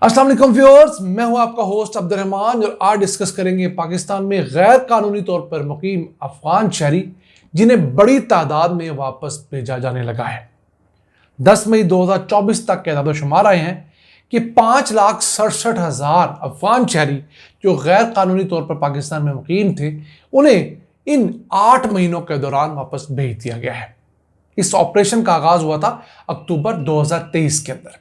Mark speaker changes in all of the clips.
Speaker 1: अस्सलाम वालेकुम व्यूअर्स, मैं हूं आपका होस्ट अब्दुर्रहमान और आज डिस्कस करेंगे पाकिस्तान में गैर कानूनी तौर पर मुकीम अफगान शहरी जिन्हें बड़ी तादाद में वापस भेजा जाने लगा है। 10 मई 2024 तक के आदादोशुमार आए हैं कि 5,67,000 अफगान शहरी जो गैर कानूनी तौर पर पाकिस्तान में मुकीम थे उन्हें इन 8 महीनों के दौरान वापस भेज दिया गया है। इस ऑपरेशन का आगाज हुआ था अक्टूबर 2023 के अंदर।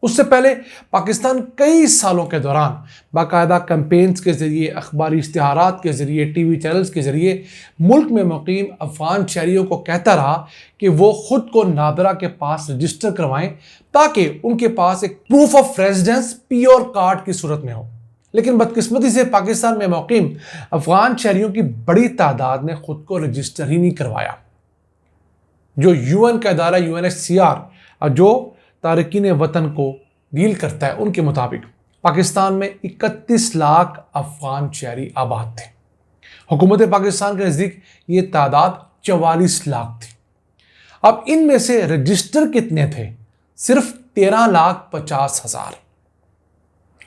Speaker 1: उससे पहले पाकिस्तान कई सालों के दौरान बाकायदा कैंपेन्स के जरिए, अखबारी इश्तिहारात के जरिए, टीवी चैनल्स के जरिए मुल्क में मुकीम अफगान शहरियों को कहता रहा कि वो खुद को नादरा के पास रजिस्टर करवाएं ताकि उनके पास एक प्रूफ ऑफ रेजिडेंस पीओर कार्ड की सूरत में हो। लेकिन बदकिस्मती से पाकिस्तान में मुकीम अफगान शहरियों की बड़ी तादाद ने खुद को रजिस्टर ही नहीं करवाया। जो यूएन का इदारा UNHCR जो तारकीन वतन को डील करता है, उनके मुताबिक पाकिस्तान में 31 लाख अफगान शहरी आबाद थे। हुकूमत पाकिस्तान के नज़दीक ये तादाद 44 लाख थी। अब इनमें से रजिस्टर कितने थे? सिर्फ 13,50,000।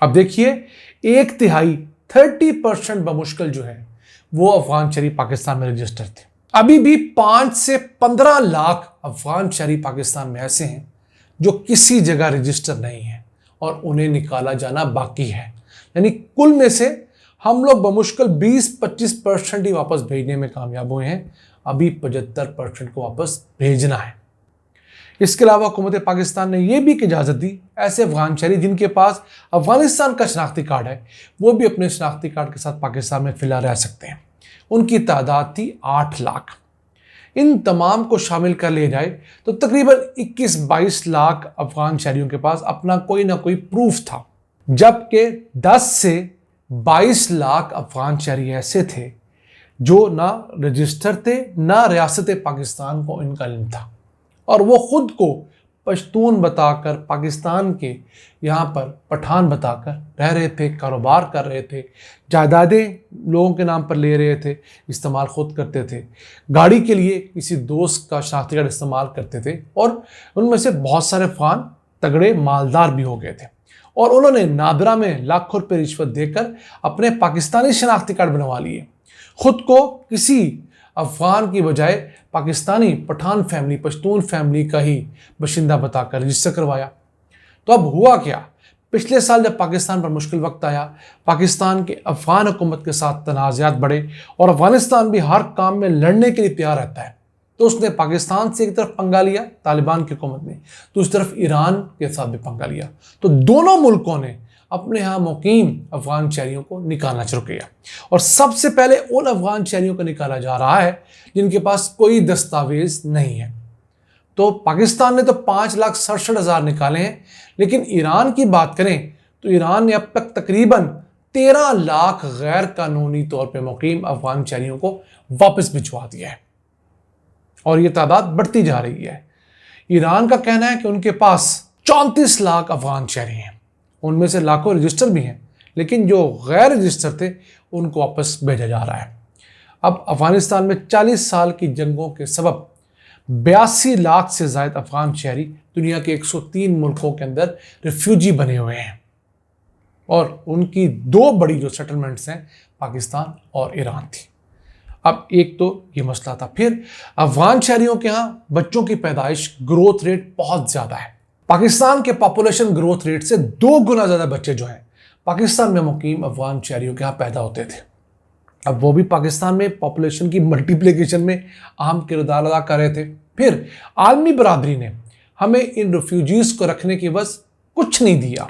Speaker 1: अब देखिए, 1/3 30% बमुश्किल जो है वो अफगान शहरी पाकिस्तान में रजिस्टर थे। अभी भी 5 से 15 लाख अफगान शहरी पाकिस्तान में ऐसे हैं जो किसी जगह रजिस्टर नहीं है और उन्हें निकाला जाना बाकी है। यानी कुल में से हम लोग बमुश्किल 20-25% ही वापस भेजने में कामयाब हुए हैं। अभी 75% को वापस भेजना है। इसके अलावा हुकूमत पाकिस्तान ने यह भी इजाज़त दी ऐसे अफगान शहरी जिनके पास अफगानिस्तान का शनाख्ती कार्ड है, वो भी अपने शनाख्ती कार्ड के साथ पाकिस्तान में फिलहाल रह सकते हैं। उनकी तादाद थी 8 लाख। इन तमाम को शामिल कर लिया जाए तो तकरीबन 21-22 लाख अफगान शहरियों के पास अपना कोई ना कोई प्रूफ था, जबकि 10 से 22 लाख अफगान शहरी ऐसे थे जो ना रजिस्टर थे, ना रियासत पाकिस्तान को इनका इल्म था और वो खुद को पश्तून बताकर पाकिस्तान के यहाँ पर पठान बताकर रह रहे थे, कारोबार कर रहे थे, जायदादें लोगों के नाम पर ले रहे थे, इस्तेमाल खुद करते थे, गाड़ी के लिए किसी दोस्त का शनाख्ती कार्ड इस्तेमाल करते थे और उनमें से बहुत सारे अफगान तगड़े मालदार भी हो गए थे और उन्होंने नादरा में लाखों रुपये रिश्वत देकर अपने पाकिस्तानी शनाख्ती कार्ड बनवा लिए। खुद को किसी अफगान की बजाय पाकिस्तानी पठान फैमिली, पश्तून फैमिली का ही बाशिंदा बताकर रजिस्टर करवाया। तो अब हुआ क्या? पिछले साल जब पाकिस्तान पर मुश्किल वक्त आया, पाकिस्तान के अफगान हुकूमत के साथ तनाज़ात बढ़े और अफगानिस्तान भी हर काम में लड़ने के लिए तैयार रहता है, तो उसने पाकिस्तान से एक तरफ पंगा लिया तालिबान की हुकूमत ने, तो उस तरफ ईरान के साथ भी पंगा लिया। तो दोनों मुल्कों ने अपने यहाँ मुकीम अफगान शहरियों को निकालना शुरू किया और सबसे पहले उन अफगान शहरियों को निकाला जा रहा है जिनके पास कोई दस्तावेज नहीं है। तो पाकिस्तान ने तो 5,67,000 निकाले हैं, लेकिन ईरान की बात करें तो ईरान ने अब तक तकरीबन 13 लाख गैर कानूनी तौर पर मुकीम अफगान शहरियों को वापस भिजवा दिया है और यह तादाद बढ़ती जा रही है। ईरान का कहना है कि उनके पास 34 लाख अफगान शहरी हैं, उनमें से लाखों रजिस्टर भी हैं, लेकिन जो गैर रजिस्टर थे उनको वापस भेजा जा रहा है। अब अफगानिस्तान में 40 साल की जंगों के सबब 82 लाख से ज़ायद अफगान शहरी दुनिया के 103 मुल्कों के अंदर रिफ्यूजी बने हुए हैं और उनकी 2 बड़ी जो सेटलमेंट्स हैं पाकिस्तान और ईरान थी। अब एक तो ये मसला था, फिर अफगान शहरियों के यहाँ बच्चों की पैदाइश ग्रोथ रेट बहुत ज़्यादा है। पाकिस्तान के पॉपुलेशन ग्रोथ रेट से 2 गुना ज़्यादा बच्चे जो हैं पाकिस्तान में मुकीम अफगान शहरियों के यहाँ पैदा होते थे। अब वो भी पाकिस्तान में पॉपुलेशन की मल्टीप्लिकेशन में अहम किरदार अदा कर रहे थे। फिर आलमी बरादरी ने हमें इन रिफ्यूजीज़ को रखने की बस कुछ नहीं दिया।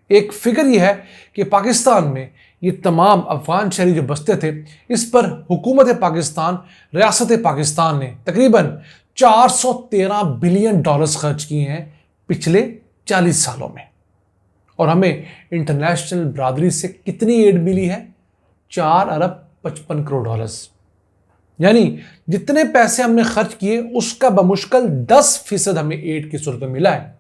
Speaker 1: एक फिक्र यह है कि पाकिस्तान में ये तमाम अफगान शहरी जो बसते थे, इस पर हुकूमत पाकिस्तान, रियासत पाकिस्तान ने तकरीबन $413 बिलियन खर्च किए हैं पिछले 40 सालों में और हमें इंटरनेशनल बरादरी से कितनी एड मिली है? $4.55 करोड़। यानी जितने पैसे हमने खर्च किए उसका बमुश्किल 10% हमें एड की सूरत में मिला है।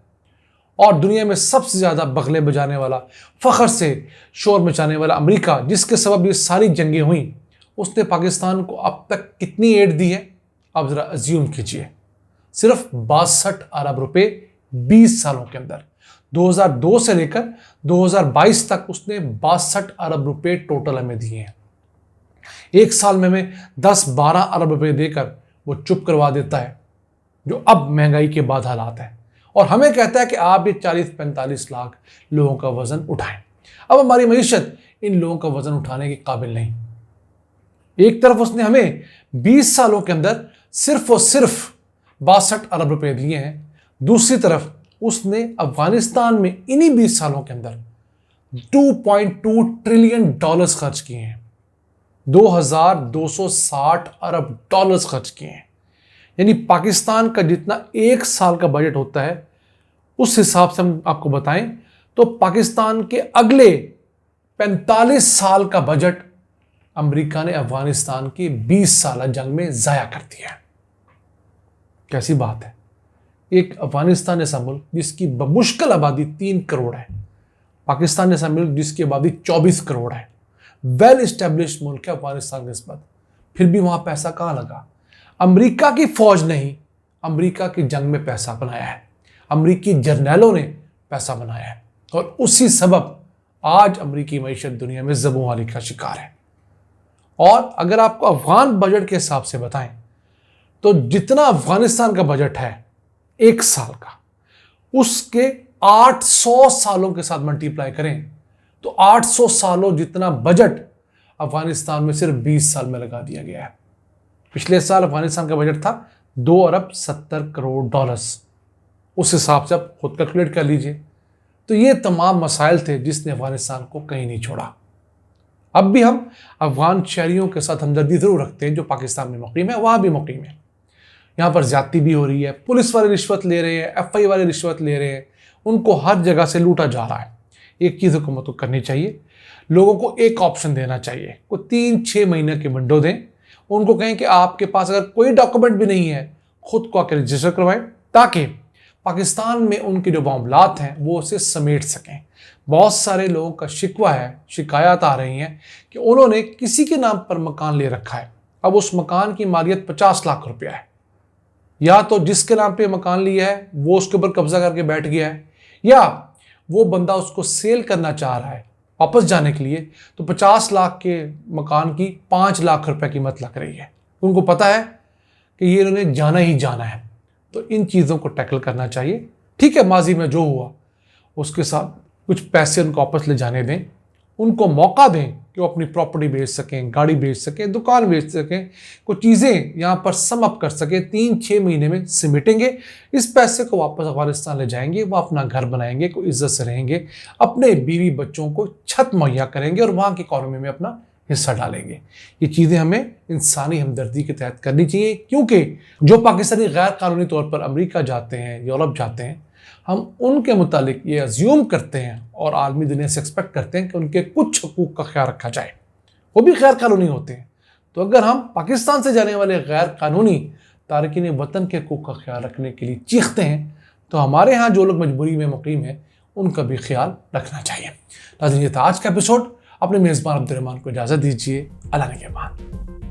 Speaker 1: और दुनिया में सबसे ज़्यादा बगले बजाने वाला, फ़ख्र से शोर मचाने वाला अमेरिका, जिसके सबब ये सारी जंगें हुई, उसने पाकिस्तान को अब तक कितनी एड दी है? अब ज़रा अज्यूम कीजिए, सिर्फ 62 अरब रुपए 20 सालों के अंदर। 2002 से लेकर 2022 तक उसने 62 अरब रुपए टोटल हमें दिए हैं। एक साल में हमें 10-12 अरब रुपए देकर वो चुप करवा देता है, जो अब महंगाई के बाद हालात है, और हमें कहता है कि आप ये 40-45 लाख लोगों का वजन उठाएं। अब हमारी मईशत इन लोगों का वजन उठाने के काबिल नहीं। एक तरफ उसने हमें 20 सालों के अंदर सिर्फ और सिर्फ 62 अरब रुपए दिए हैं, दूसरी तरफ उसने अफगानिस्तान में इन्हीं 20 सालों के अंदर 2.2 ट्रिलियन डॉलर्स खर्च किए हैं, 2260 अरब डॉलर्स खर्च किए हैं। यानी पाकिस्तान का जितना एक साल का बजट होता है, उस हिसाब से हम आपको बताएं तो पाकिस्तान के अगले 45 साल का बजट अमेरिका ने अफगानिस्तान की 20 साल जंग में जाया कर दिया है। कैसी बात है। एक अफगानिस्तान ऐसा मुल्क जिसकी बमुश्किल आबादी 3 करोड़ है, पाकिस्तान ऐसा मुल्क जिसकी आबादी 24 करोड़ है, वेल इस्टेब्लिश्ड मुल्क है अफगानिस्तान के निस्बत, फिर भी वहां पैसा कहां लगा? अमेरिका की फौज नहीं, अमेरिका की जंग में पैसा बनाया है, अमेरिकी जर्नैलों ने पैसा बनाया है, और उसी सबब आज अमेरिकी मईशत दुनिया में ज़बूहाली का शिकार है। और अगर आपको अफगान बजट के हिसाब से बताएं तो जितना अफगानिस्तान का बजट है एक साल का, उसके 800 सालों के साथ मल्टीप्लाई करें तो 800 सालों जितना बजट अफगानिस्तान में सिर्फ 20 साल में लगा दिया गया है। पिछले साल अफगानिस्तान का बजट था 2 अरब 70 करोड़ डॉलर्स। उस हिसाब से आप खुद कैलकुलेट कर लीजिए। तो ये तमाम मसाइल थे जिसने अफगानिस्तान को कहीं नहीं छोड़ा। अब भी हम अफगान शहरियों के साथ हमदर्दी जरूर रखते हैं जो पाकिस्तान में मुकीम है, वहाँ भी मुकीम है। यहाँ पर ज्यादती भी हो रही है, पुलिस वाले रिश्वत ले रहे हैं, एफआई वाले रिश्वत ले रहे हैं, उनको हर जगह से लूटा जा रहा है। एक चीज़ हुकूमत को करनी चाहिए, लोगों को एक ऑप्शन देना चाहिए, को 3-6 महीने की विंडो दें, उनको कहें कि आपके पास अगर कोई डॉक्यूमेंट भी नहीं है खुद को आकर रजिस्टर करवाएं, ताकि पाकिस्तान में उनके जो मामलात हैं वो उसे समेट सकें। बहुत सारे लोगों का शिकवा है, शिकायत आ रही हैं कि उन्होंने किसी के नाम पर मकान ले रखा है, अब उस मकान की मालियत 50 लाख रुपया है, या तो जिसके नाम पे मकान लिया है वो उसके ऊपर कब्जा करके बैठ गया है, या वो बंदा उसको सेल करना चाह रहा है वापस जाने के लिए, तो 50 लाख के मकान की 5 लाख रुपए कीमत लग रही है। उनको पता है कि ये इन्होंने जाना ही जाना है। तो इन चीज़ों को टैकल करना चाहिए। ठीक है, माजी में जो हुआ उसके साथ कुछ पैसे उनको वापस ले जाने दें, उनको मौका दें कि वो अपनी प्रॉपर्टी बेच सकें, गाड़ी बेच सकें, दुकान बेच सकें, कुछ चीज़ें यहाँ पर सम अप कर सकें। 3-6 महीने में सिमटेंगे, इस पैसे को वापस अफगानिस्तान ले जाएंगे, वो अपना घर बनाएंगे, कोई इज्जत से रहेंगे, अपने बीवी बच्चों को छत मुहैया करेंगे और वहाँ की इकॉनमी में अपना हिस्सा डालेंगे। ये चीज़ें हमें इंसानी हमदर्दी के तहत करनी चाहिए, क्योंकि जो पाकिस्तानी गैर कानूनी तौर पर अमेरिका जाते हैं, यूरोप जाते हैं, हम उनके मुतालिक ये अज्यूम करते हैं और आलमी दुनिया से एक्सपेक्ट करते हैं कि उनके कुछ हकूक़ का ख्याल रखा जाए, वो भी गैर कानूनी होते हैं। तो अगर हम पाकिस्तान से जाने वाले गैर कानूनी तारकीन वतन के हकूक़ का ख्याल रखने के लिए चीखते हैं, तो हमारे यहाँ जो लोग मजबूरी में मुकीम हैं उनका भी ख्याल रखना चाहिए। नाज़रीन, ये था आज का एपिसोड। अपने मेज़बान अब्दुर्रहमान को इजाज़त दीजिए। अल्लाह ने के बाद।